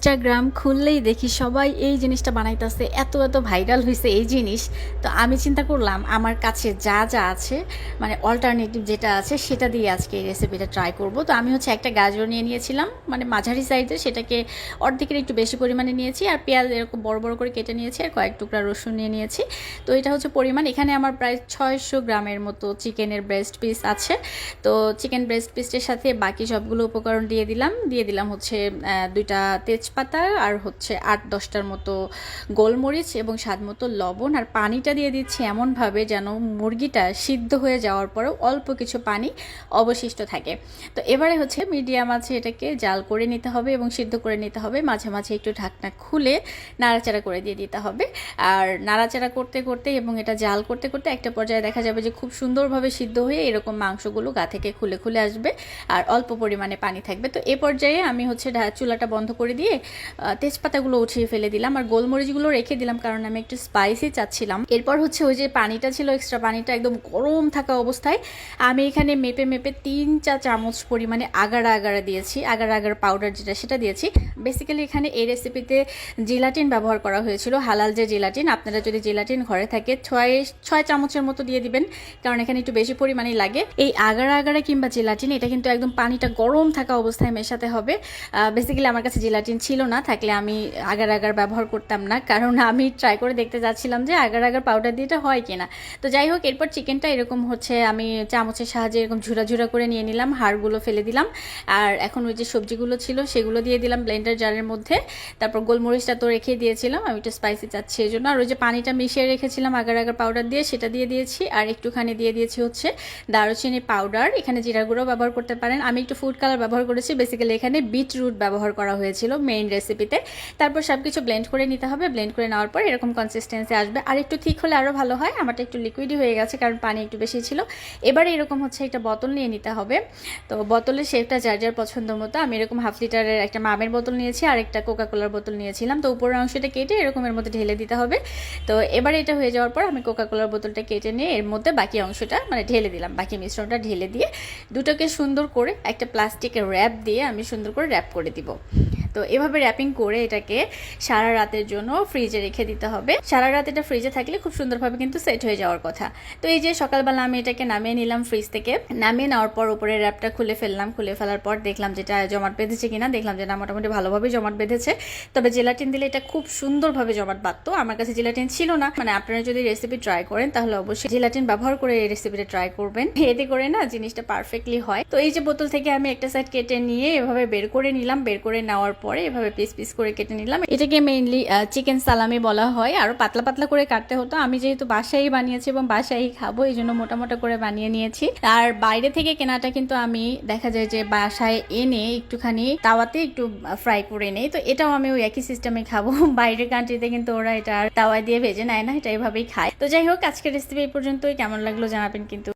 Instagram খুললেই দেখি সবাই এই জিনিসটা বানাইতেছে, এত এত ভাইরাল হয়েছে এই জিনিস। তো আমি চিন্তা করলাম আমার কাছে যা যা আছে, মানে অল্টারনেটিভ যেটা আছে সেটা দিয়ে আজকে এই রেসিপিটা ট্রাই করব। তো আমি একটা গাজর নিয়ে নিয়েছিলাম, মানে মাঝারি সাইজের, সেটাকে অর্ধেকের একটু বেশি পরিমাণে নিয়েছি। আর পেঁয়াজ এরকম বড় বড় করে কেটে নিয়েছি, আর কয়েক টুকরা রসুন নিয়ে নিয়েছি। তো এটা পরিমাণ। এখানে আমার প্রায় 600 গ্রামের মতো চিকেনের ব্রেস্ট পিস আছে। তো চিকেন ব্রেস্ট পিসের সাথে বাকি সবগুলো উপকরণ দিয়ে দিলাম। দুইটা তেজপাতা, আর 8-10টার মতো গোলমরিচ এবং স্বাদ মতো লবণ। আর পানিটা দিয়ে দিচ্ছি এমনভাবে যেন মুরগিটা সিদ্ধ হয়ে যাওয়ার পরেও অল্প কিছু পানি অবশিষ্ট থাকে। তো এবারে মিডিয়াম আছে, এটাকে জাল করে নিতে হবে এবং সিদ্ধ করে নিতে হবে। মাঝে মাঝে একটু ঢাকনা খুলে নাড়াচাড়া করে দিয়ে দিতে হবে। আর নাড়াচাড়া করতে করতে এবং এটা জাল করতে করতে একটা পর্যায়ে দেখা যাবে যে খুব সুন্দরভাবে সিদ্ধ হয়ে এরকম মাংসগুলো গা থেকে খুলে খুলে আসবে, আর অল্প পরিমাণে পানি থাকবে। তো এ পর্যায়ে আমি চুলাটা বন্ধ করে দিয়ে তেজপাতাগুলো উঠিয়ে ফেলে দিলাম, আর গোলমরিচগুলো রেখে দিলাম, কারণ আমি একটু স্পাইসি চাচ্ছিলাম। এরপর ওই যে পানিটা ছিল, এক্সট্রা পানিটা একদম গরম থাকা অবস্থায় আমি এখানে মেপে মেপে 3 চা চামচ পরিমাণে আগাড়া দিয়েছি। আগাড়া পাউডার যেটা, সেটা দিয়েছি। বেসিক্যালি এখানে এই রেসিপিতে জিলাটিন ব্যবহার করা হয়েছিল, হালাল যে জিলাটিন। আপনারা যদি জিলাটিন ঘরে থাকে 6 চামচের মতো দিয়ে দিবেন, কারণ এখানে একটু বেশি পরিমাণেই লাগে। এই আগাড়া কিংবা জিলাটিন, এটা কিন্তু একদম পানিটা গরম থাকা অবস্থায় মেশাতে হবে। বেসিক্যালি আমার কাছে জিলাটিন ছিল না, থাকলে আমি আগার ব্যবহার করতাম না, কারণ আমি ট্রাই করে দেখতে যাচ্ছিলাম যে আগার পাউডার দিয়ে এটা হয় কিনা। তো যাই হোক, এরপর চিকেনটা এরকম আমি চামচের সাহায্যে এরকম ঝুরা করে নিয়ে নিলাম, হাড়গুলো ফেলে দিলাম। আর এখন ওই যে সবজিগুলো ছিল সেগুলো দিয়ে দিলাম ব্লেন্ডার জারের মধ্যে। তারপর গোলমরিচটা তো রেখে দিয়েছিলাম, আমি একটু স্পাইসি চাচ্ছি এই জন্য। আর ওই যে পানিটা মিশিয়ে রেখেছিলাম আগার পাউডার দিয়ে, সেটা দিয়ে দিয়েছি। আর একটুখানি দিয়ে দিয়েছি দারুচিনি পাউডার। এখানে জিরা গুঁড়ো ব্যবহার করতে পারেন, আমি একটু ফুড কালার ব্যবহার করেছি। বেসিক্যালি এখানে বিটরুট ব্যবহার করা হয়েছিল মেইন রেসিপিতে। তারপর সব কিছু ব্লেন্ড করে নিতে হবে। ব্লেন্ড করে নেওয়ার পর এরকম কনসিস্টেন্সি আসবে। আর একটু ঠিক হলে আরও ভালো হয়, আমারটা একটু লিকুইডই হয়ে গেছে কারণ পানি একটু বেশি ছিল। এবারে এরকম একটা বোতল নিয়ে নিতে হবে। তো বোতলের শেপটা যার যার পছন্দ মতো, আমি এরকম 1/2 লিটারের একটা মামের বোতল নিয়েছি, আর একটা কোকাকোলার বোতল নিয়েছিলাম। তো উপরের অংশটা কেটে এরকম এর মধ্যে ঢেলে দিতে হবে। তো এবারে এটা হয়ে যাওয়ার পর আমি কোকাকোলার বোতলটা কেটে নিয়ে এর মধ্যে বাকি অংশটা ঢেলে দিলাম। বাকি মিশ্রণটা ঢেলে দিয়ে দুটোকে সুন্দর করে একটা প্লাস্টিকের র্যাপ দিয়ে আমি সুন্দর করে র্যাপ করে দিব। তো এভাবে র্যাপিং করে এটাকে সারা রাতের জন্য ফ্রিজে রেখে দিতে হবে। সারা রাত এটা ফ্রিজে থাকলে খুব সুন্দরভাবে কিন্তু সেট হয়ে যাওয়ার কথা। তো এই যে সকালবেলা আমি এটাকে নামিয়ে নিলাম ফ্রিজ থেকে। নামিয়ে নেওয়ার পর উপরে র্যাপটা খুলে ফেললাম। খুলে ফেলার পর দেখলাম যেটা জমাট বেঁধেছে কিনা, দেখলাম যে না, মোটামুটি ভালোভাবে জমাট বেঁধেছে। তবে জেলাটিন দিলে এটা খুব সুন্দরভাবে জমাট বাঁধতো। আমার কাছে জেলাটিন ছিল না। আপনারা যদি রেসিপি ট্রাই করেন তাহলে অবশ্যই জেলাটিন ব্যবহার করে এই রেসিপিটা ট্রাই করবেন, এতে করে না জিনিসটা পারফেক্টলি হয়। তো এই যে বোতল থেকে আমি একটা সাইড কেটে নিয়ে এভাবে বের করে নিলাম। বের করে নেওয়ার পরে এভাবে পিস পিস করে কেটে নিলাম। এটাকে মেইনলি চিকেন সালামি বলা হয়। আরো পাতলা পাতলা করে কাটতে হতো। আমি যেহেতু বাসায় বানিয়েছি এবং বাসায় খাবো, এই জন্য মোটা মোটা করে বানিয়ে নিয়েছি। আর বাইরে থেকে কেনাটা কিন্তু আমি দেখা যায় যে বাসায় এনে একটুখানি তাওয়াতে একটু ফ্রাই করে নেই। তো এটাও আমি ওই একই সিস্টেমে খাবো। বাইরের কান্ট্রিতে কিন্তু ওরা এটা তাওয়ায় দিয়ে ভেজে নেয় না, এটা এভাবেই খায়। তো যাই হোক, আজকের রেসিপি এই পর্যন্তই। কেমন লাগলো জানাবেন কিন্তু।